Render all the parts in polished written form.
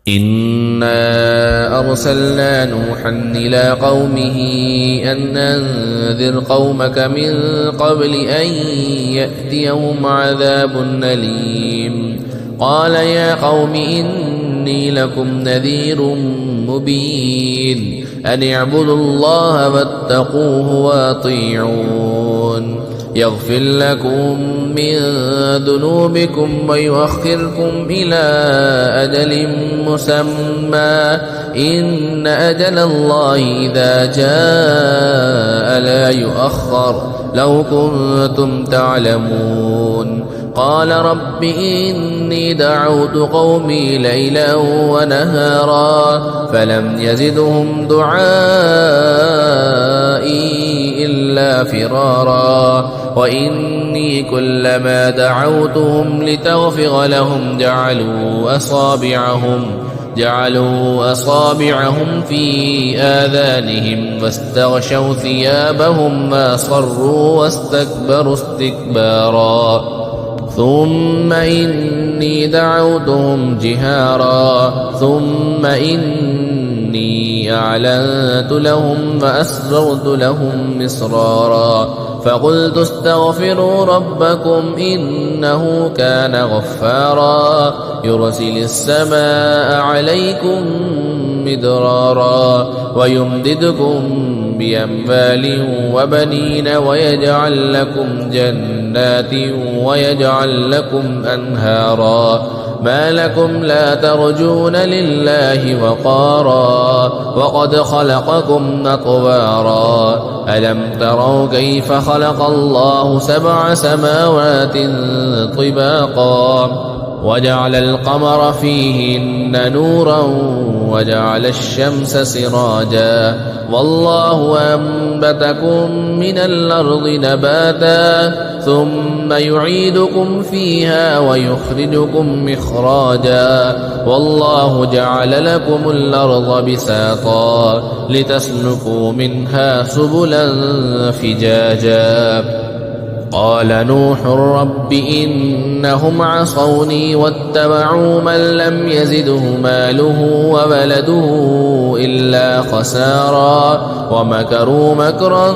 إنا أرسلنا نوحا إلى قومه أن أنذر قومك من قبل أن يأتيهم عذاب أليم. قال يا قوم إني لكم نذير مبين أن اعبدوا الله واتقوه وأطيعون يغفر لكم من ذنوبكم ويؤخركم إلى أجل مسمى إن أجل الله إذا جاء لا يؤخر لو كنتم تعلمون. قال رب إني دعوت قومي ليلا ونهارا فلم يزدهم دعائي إلا فرارا وإني كلما دعوتهم لتغفر لهم جعلوا أصابعهم في آذانهم واستغشوا ثيابهم وأصروا واستكبروا استكبارا ثم إني دعوتهم جهارا ثم إني أعلنت لهم وأسررت لهم إسرارا فقلت استغفروا ربكم إنه كان غفارا يرسل السماء عليكم مدرارا ويمددكم بأموال وبنين ويجعل لكم جنات ويجعل لكم أنهارا ما لكم لا ترجون لله وقارا وقد خلقكم أطوارا ألم تروا كيف خلق الله 7 سماوات طباقا وجعل القمر فيهن نورا وجعل الشمس سراجا والله أنبتكم من الأرض نباتا ثم يعيدكم فيها ويخرجكم مخراجا والله جعل لكم الأرض بساطا لتسلكوا منها سبلا فجاجا. قال نوح رب إنهم عصوني واتبعوا من لم يزده ماله وولده إلا خسارا ومكروا مكرا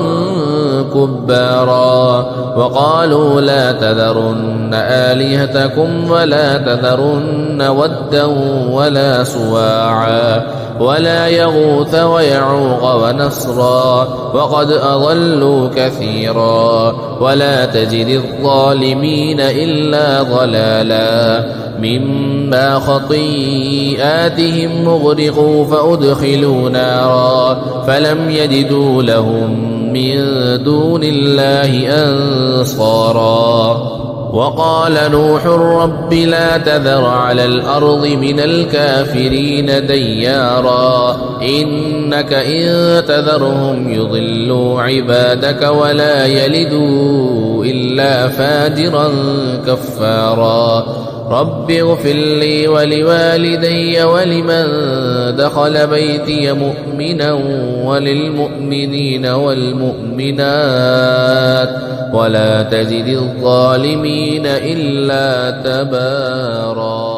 كبارا وقالوا لا تذرن آلهتكم ولا تذرن ودا ولا سواعا ولا يغوث ويعوق ونسرا وقد أضلوا كثيرا ولا تجد الظالمين إلا ضلالا مما خطيئاتهم مغرقوا فأدخلوا نارا فلم يجدوا لهم من دون الله أنصارا. وقال نوح رب لا تذر على الأرض من الكافرين ديارا إنك إن تذرهم يضلوا عبادك ولا يلدوا إلا فاجرا كفارا. رب اغفر لي ولوالدي ولمن دخل بيتي مؤمنا وللمؤمنين والمؤمنات ولا تزد الظالمين إلا تبارا.